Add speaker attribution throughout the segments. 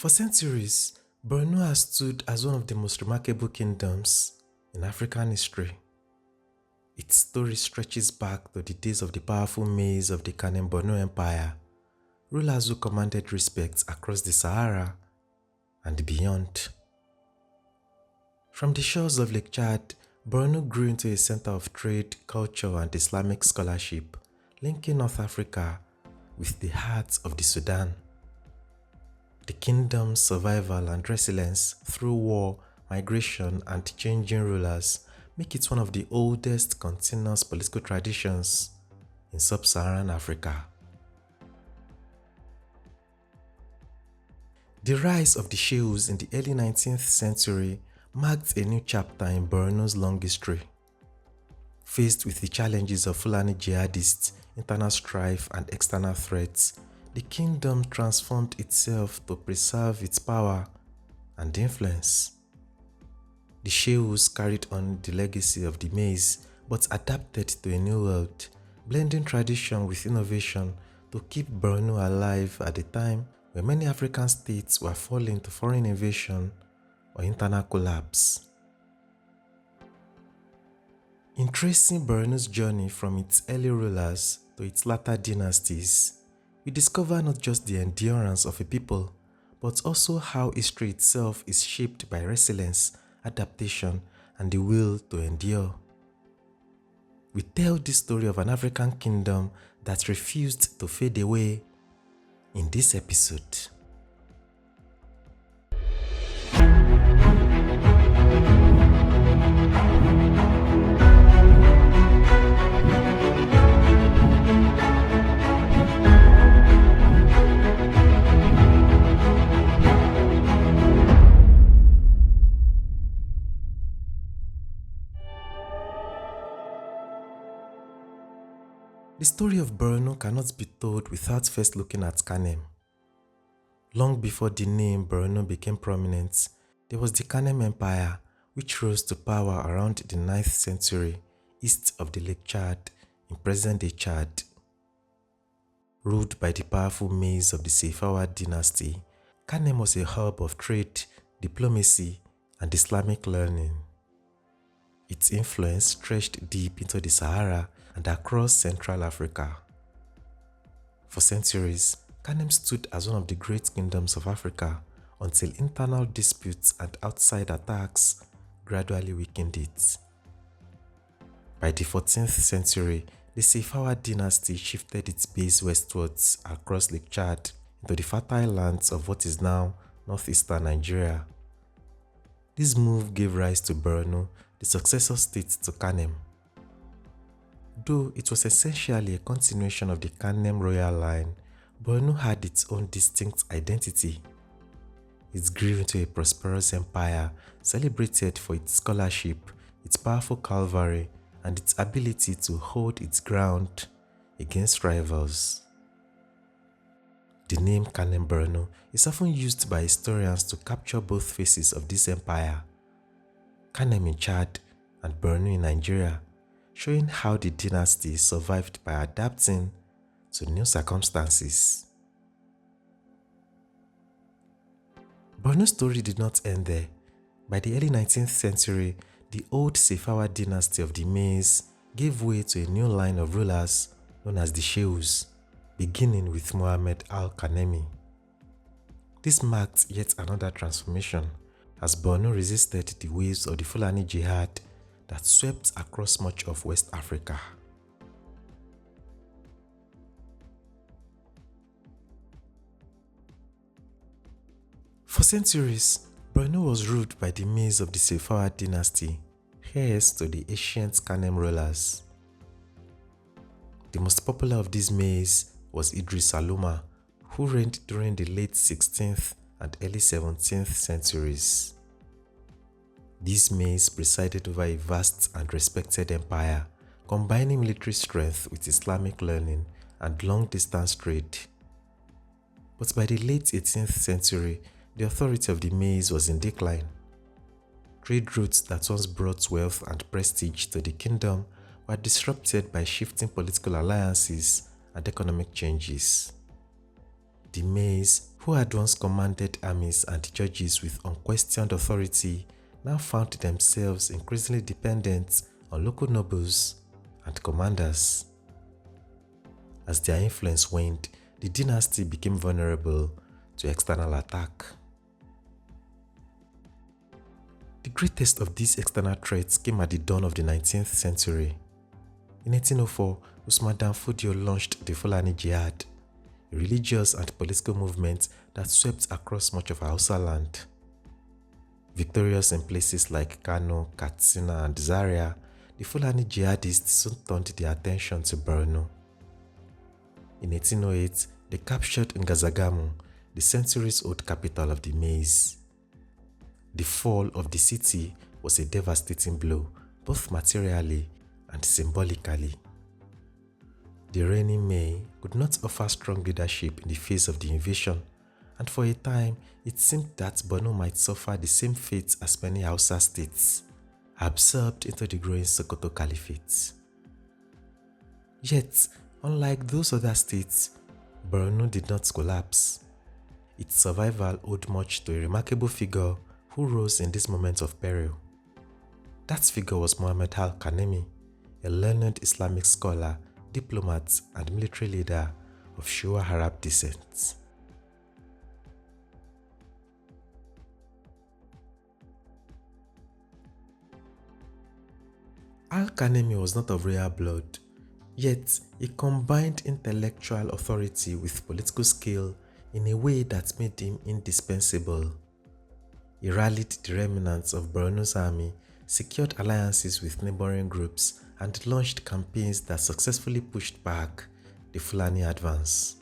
Speaker 1: For centuries, Borno has stood as one of the most remarkable kingdoms in African history. Its story stretches back to the days of the powerful Mais of the Kanem-Borno Empire, rulers who commanded respect across the Sahara and beyond. From the shores of Lake Chad, Borno grew into a center of trade, culture, and Islamic scholarship, linking North Africa with the heart of the Sudan. The kingdom's survival and resilience through war, migration, and changing rulers make it one of the oldest continuous political traditions in sub-Saharan Africa. The rise of the Shehus in the early 19th century marked a new chapter in Borno's long history. Faced with the challenges of Fulani jihadists, internal strife, and external threats, the kingdom transformed itself to preserve its power and influence. The Shehus carried on the legacy of the Mais but adapted to a new world, blending tradition with innovation to keep Borno alive at a time when many African states were falling to foreign invasion or internal collapse. In tracing Borno's journey from its early rulers to its latter dynasties, we discover not just the endurance of a people, but also how history itself is shaped by resilience, adaptation, and the will to endure. We tell the story of an African kingdom that refused to fade away in this episode. The story of Borno cannot be told without first looking at Kanem. Long before the name Borno became prominent, there was the Kanem Empire, which rose to power around the 9th century east of the Lake Chad in present-day Chad. Ruled by the powerful Mais of the Shehuate dynasty, Kanem was a hub of trade, diplomacy, and Islamic learning. Its influence stretched deep into the Sahara and across Central Africa. For centuries, Kanem stood as one of the great kingdoms of Africa until internal disputes and outside attacks gradually weakened it. By the 14th century, the Shehuate dynasty shifted its base westwards across Lake Chad into the fertile lands of what is now northeastern Nigeria. This move gave rise to Borno, the successor state to Kanem. Though it was essentially a continuation of the Kanem royal line, Borno had its own distinct identity. It grew into a prosperous empire celebrated for its scholarship, its powerful cavalry, and its ability to hold its ground against rivals. The name Kanem-Borno is often used by historians to capture both faces of this empire, Kanem in Chad and Borno in Nigeria, showing how the dynasty survived by adapting to new circumstances. Borno's story did not end there. By the early 19th century, the old Shehuate dynasty of the Mais gave way to a new line of rulers known as the Shehus, beginning with Rise of Al-Kanemi. This marked yet another transformation as Borno resisted the waves of the Fulani jihad that swept across much of West Africa. For centuries, Borno was ruled by the Mais of the Shehuate dynasty, heirs to the ancient Kanem rulers. The most popular of these Mais was Idris Saluma, who reigned during the late 16th and early 17th centuries. These Mais presided over a vast and respected empire, combining military strength with Islamic learning and long-distance trade. But by the late 18th century, the authority of the Mais was in decline. Trade routes that once brought wealth and prestige to the kingdom were disrupted by shifting political alliances and economic changes. The Mais, who had once commanded armies and judges with unquestioned authority, now found themselves increasingly dependent on local nobles and commanders. As their influence waned, the dynasty became vulnerable to external attack. The greatest of these external threats came at the dawn of the 19th century. In 1804, Usman Dan Fodio launched the Fulani Jihad, a religious and political movement that swept across much of Hausa land. Victorious in places like Kano, Katsina, and Zaria, the Fulani jihadists soon turned their attention to Borno. In 1808, they captured Ngazagamu, the centuries-old capital of the Mais. The fall of the city was a devastating blow, both materially and symbolically. The reigning May could not offer strong leadership in the face of the invasion, and for a time it seemed that Borno might suffer the same fate as many Hausa states, absorbed into the growing Sokoto Caliphate. Yet, unlike those other states, Borno did not collapse. Its survival owed much to a remarkable figure who rose in this moment of peril. That figure was Muhammad Al-Kanemi, a learned Islamic scholar, diplomat, and military leader of Shua Arab descent. Al-Kanemi was not of royal blood, yet he combined intellectual authority with political skill in a way that made him indispensable. He rallied the remnants of Borno's army, secured alliances with neighboring groups, and launched campaigns that successfully pushed back the Fulani advance.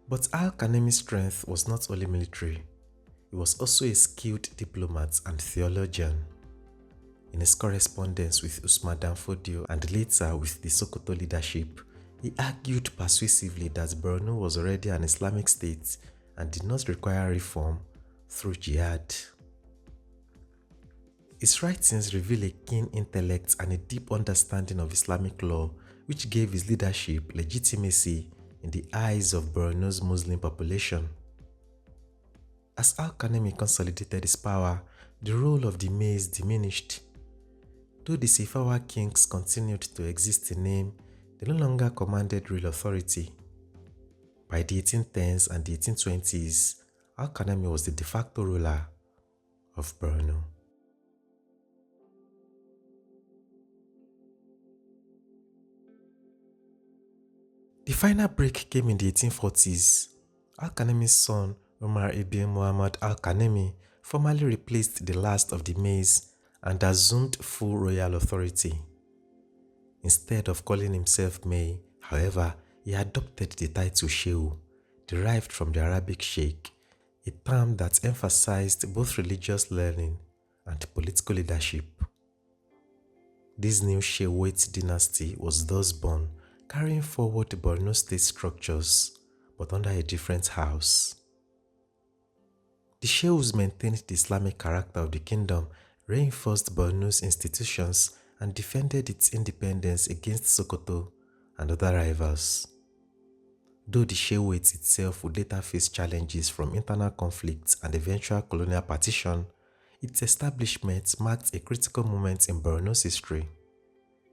Speaker 1: But Al-Kanemi's strength was not only military, he was also a skilled diplomat and theologian. In his correspondence with Usman Dan Fodio and later with the Sokoto leadership, he argued persuasively that Borno was already an Islamic state and did not require reform through jihad. His writings reveal a keen intellect and a deep understanding of Islamic law, which gave his leadership legitimacy in the eyes of Borno's Muslim population. As Al-Kanemi consolidated his power, the role of the Mais diminished. Though the Sifawa kings continued to exist in name, they no longer commanded real authority. By the 1810s and the 1820s, Al-Kanemi was the de facto ruler of Borno. The final break came in the 1840s. Al-Kanemi's son, Umar ibn Muhammad Al-Kanemi, formally replaced the last of the Mais and assumed full royal authority. Instead of calling himself May, however, he adopted the title Shehu, derived from the Arabic sheikh, a term that emphasized both religious learning and political leadership. This new Shehuate dynasty was thus born, carrying forward the Borno state structures, but under a different house. The Shehus maintained the Islamic character of the kingdom, reinforced Borno's institutions, and defended its independence against Sokoto and other rivals. Though the Shehuate itself would later face challenges from internal conflicts and eventual colonial partition, its establishment marked a critical moment in Borno's history,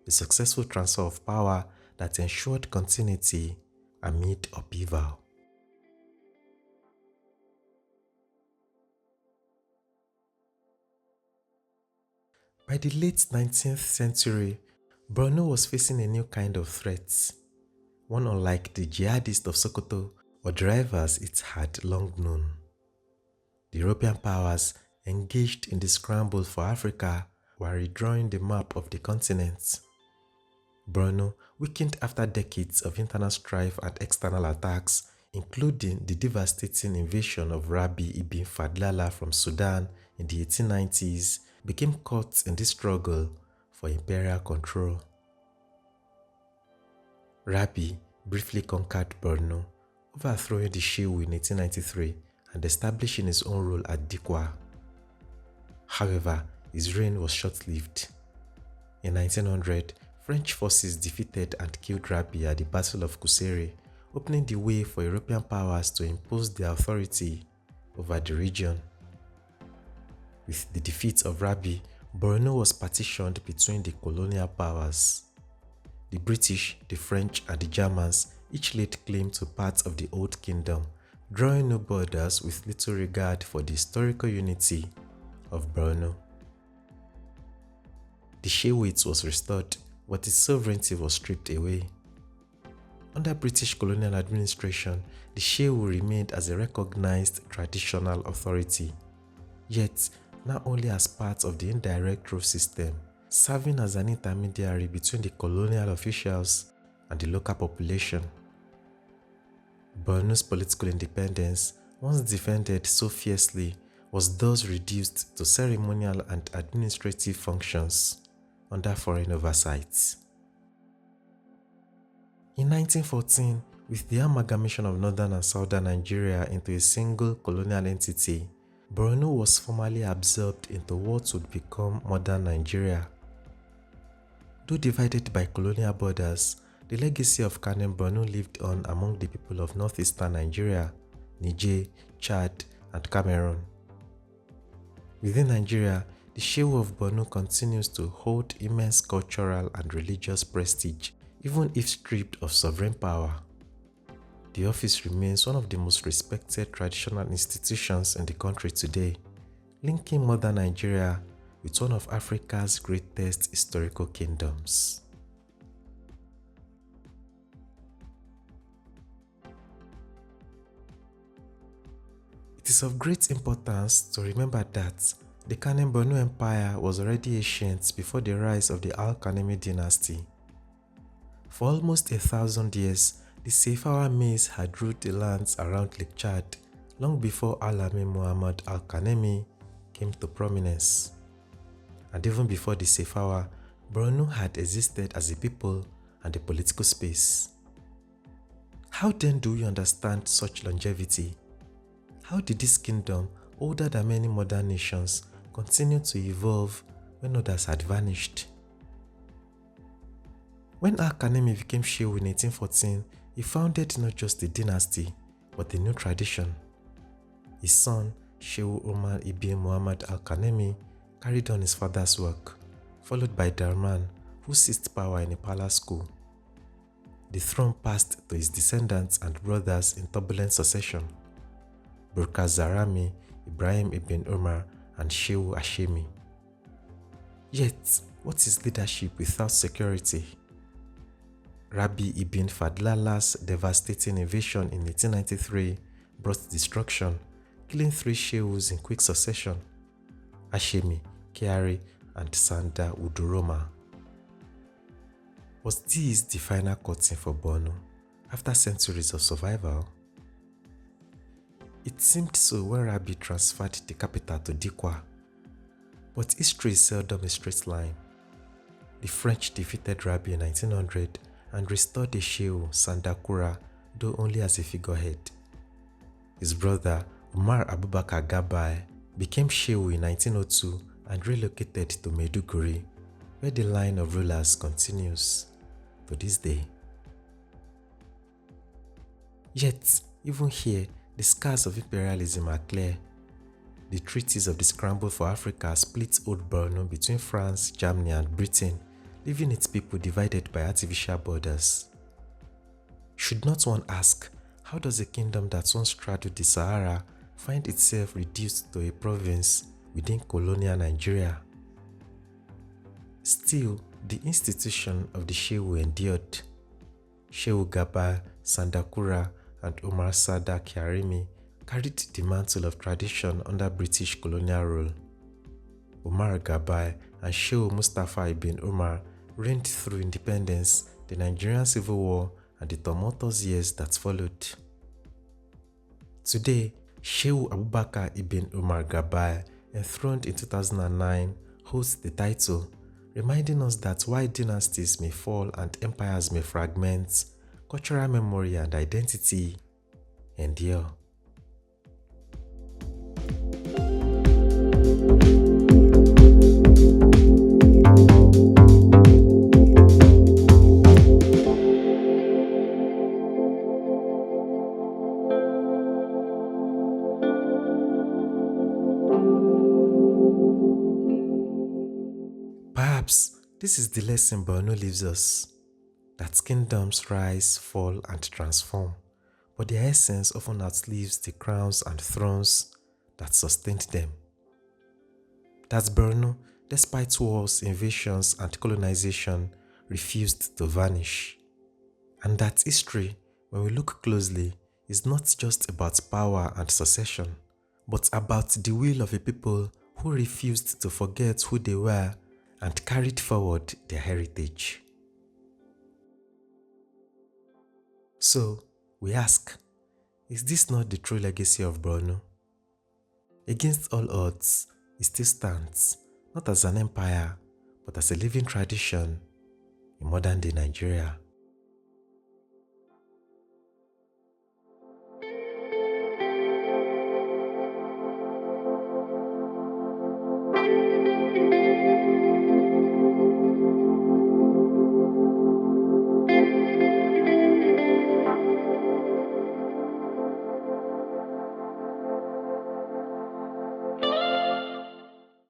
Speaker 1: a successful transfer of power that ensured continuity amid upheaval. By the late 19th century, Borno was facing a new kind of threat, one unlike the jihadists of Sokoto or the rivals it had long known. The European powers engaged in the scramble for Africa were redrawing the map of the continent. Borno, weakened after decades of internal strife and external attacks, including the devastating invasion of Rabi ibn Fadlala from Sudan in the 1890s, became caught in this struggle for imperial control. Rabi briefly conquered Borno, overthrowing the Shehu in 1893 and establishing his own rule at Dikwa. However, his reign was short-lived. In 1900, French forces defeated and killed Rabi at the Battle of Kusere, opening the way for European powers to impose their authority over the region. With the defeat of Rabi, Borno was partitioned between the colonial powers. The British, the French, and the Germans each laid claim to parts of the Old Kingdom, drawing no borders with little regard for the historical unity of Borno. The Shehuate was restored, but its sovereignty was stripped away. Under British colonial administration, the Shehu remained as a recognized traditional authority, yet not only as part of the indirect rule system, serving as an intermediary between the colonial officials and the local population. Borno's political independence, once defended so fiercely, was thus reduced to ceremonial and administrative functions under foreign oversight. In 1914, with the amalgamation of northern and southern Nigeria into a single colonial entity, Borno was formally absorbed into what would become modern Nigeria. Though divided by colonial borders, the legacy of Kanem-Borno lived on among the people of northeastern Nigeria, Niger, Chad, and Cameroon. Within Nigeria, the Shehu of Borno continues to hold immense cultural and religious prestige, even if stripped of sovereign power. The office remains one of the most respected traditional institutions in the country today, linking modern Nigeria with one of Africa's greatest historical kingdoms. It is of great importance to remember that the Kanem-Borno Empire was already ancient before the rise of the Al-Kanemi dynasty. For almost 1,000 years, the Safawa Mais had ruled the lands around Lake Chad long before Al-Amin Muhammad Al-Kanemi came to prominence. And even before the Safawa, Borno had existed as a people and a political space. How then do we understand such longevity? How did this kingdom, older than many modern nations, continue to evolve when others had vanished? When Al-Kanemi became Shehu in 1814, he founded not just a dynasty, but a new tradition. His son, Shehu Umar ibn Muhammad Al-Kanemi, carried on his father's work, followed by Darman, who seized power in a palace school. The throne passed to his descendants and brothers in turbulent succession: Burkaz Zarami, Ibrahim ibn Umar, and Shehu Hashemi. Yet, what is leadership without security? Rabi ibn Fadlala's devastating invasion in 1893 brought destruction, killing 3 Shehus in quick succession: Hashemi, Kiari, and Sanda Uduroma. Was this the final curtain for Borno after centuries of survival? It seemed so when Rabi transferred the capital to Dikwa. But history is seldom a straight line. The French defeated Rabi in 1900 and restored the Shehu Sandakura, though only as a figurehead. His brother Umar Abubakar Gabai became Shehu in 1902 and relocated to Maiduguri, where the line of rulers continues to this day. Yet, even here, the scars of imperialism are clear. The treaties of the Scramble for Africa split Old Borno between France, Germany, and Britain, leaving its people divided by artificial borders. Should not one ask, how does a kingdom that once straddled the Sahara find itself reduced to a province within colonial Nigeria? Still, the institution of the Shehu endured. Shehu Gaba, Sandakura, and Umar Sada Kyarimi carried the mantle of tradition under British colonial rule. Umar Gabai and Shehu Mustafa ibn Umar reigned through independence, the Nigerian Civil War, and the tumultuous years that followed. Today, Shehu Abubakar ibn Umar Gabai, enthroned in 2009, holds the title, reminding us that while dynasties may fall and empires may fragment, cultural memory and identity endure. This is the lesson Borno leaves us, that kingdoms rise, fall, and transform, but their essence often outlives the crowns and thrones that sustained them. That Borno, despite wars, invasions, and colonization, refused to vanish. And that history, when we look closely, is not just about power and succession, but about the will of a people who refused to forget who they were and carried forward their heritage. So, we ask, is this not the true legacy of Borno? Against all odds, it still stands, not as an empire, but as a living tradition in modern-day Nigeria.